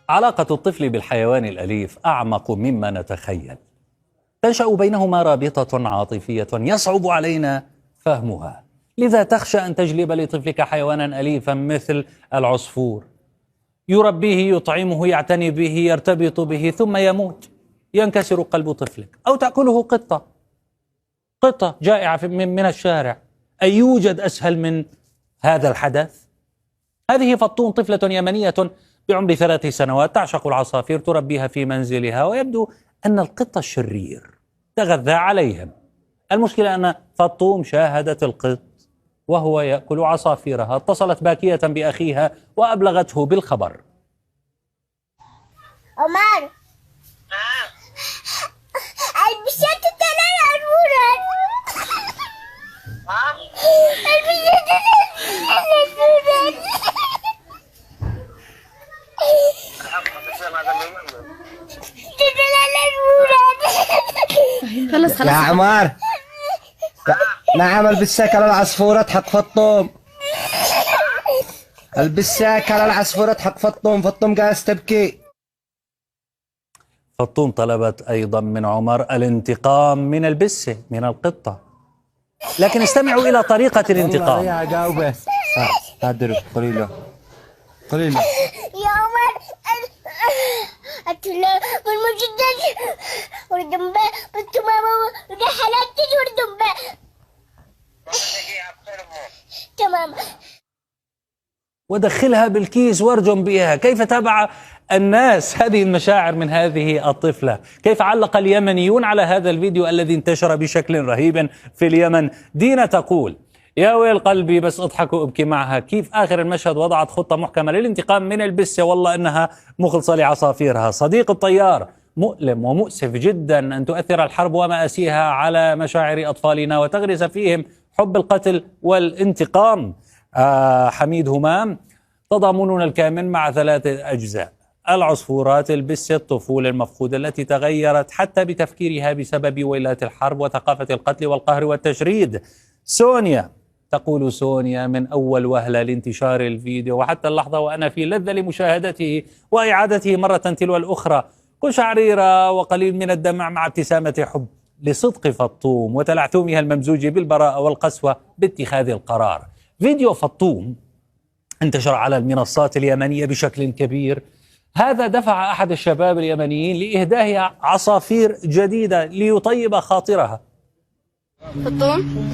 علاقة الطفل بالحيوان الأليف أعمق مما نتخيل. تنشأ بينهما رابطة عاطفية يصعب علينا فهمها، لذا تخشى أن تجلب لطفلك حيوانا أليفا مثل العصفور، يربيه، يطعمه، يعتني به، يرتبط به، ثم يموت، ينكسر قلب طفلك. أو تأكله قطة جائعة من الشارع. أي يوجد أسهل من هذا الحدث؟ هذه فطوم، طفلة يمنية بعمر 3 سنوات، تعشق العصافير، تربيها في منزلها، ويبدو أن القط الشرير تغذى عليهم. المشكلة أن فطوم شاهدت القط وهو يأكل عصافيرها، اتصلت باكية بأخيها وأبلغته بالخبر. عمر البسات الثلاثة المورد خلص يا عمار. نعم، البساك على العصفورة حق فطوم. البساك على العصفورة حق فطوم جالس تبكي. فطوم طلبت أيضا من عمر الانتقام من البسة، من القطة، لكن استمعوا إلى طريقة الانتقام. يا جاوبه هادر قليلا قليلا يا عمر أتلا بالمجدد وردمبا بالتمامة ودحلات وردمبا تمام، ودخلها بالكيس وارجم بها. كيف تابع الناس هذه المشاعر من هذه الطفلة؟ كيف علق اليمنيون على هذا الفيديو الذي انتشر بشكل رهيب في اليمن؟ دينا تقول: يا ويل قلبي، بس اضحك وابكي معها. كيف آخر المشهد وضعت خطة محكمة للانتقام من البسة، والله إنها مخلصة لعصافيرها. صديق الطيار، مؤلم ومؤسف جدا أن تؤثر الحرب ومآسيها على مشاعر أطفالنا وتغرس فيهم حب القتل والانتقام. حميد همام: تضامننا الكامل مع 3 أجزاء. العصفورات، البسة، الطفولة المفقودة التي تغيرت حتى بتفكيرها بسبب ويلات الحرب وثقافة القتل والقهر والتشريد. سونيا تقول: سونيا، من أول وهلة لانتشار الفيديو وحتى اللحظة وأنا في لذة لمشاهدته وإعادته مرة تلو الأخرى، قشعريرة وقليل من الدمع مع ابتسامة حب لصدق فطوم وتلعثمها الممزوج بالبراءة والقسوة باتخاذ القرار. فيديو فطوم انتشر على المنصات اليمنية بشكل كبير. هذا دفع أحد الشباب اليمنيين لإهدائها عصافير جديدة ليطيب خاطرها. فطوم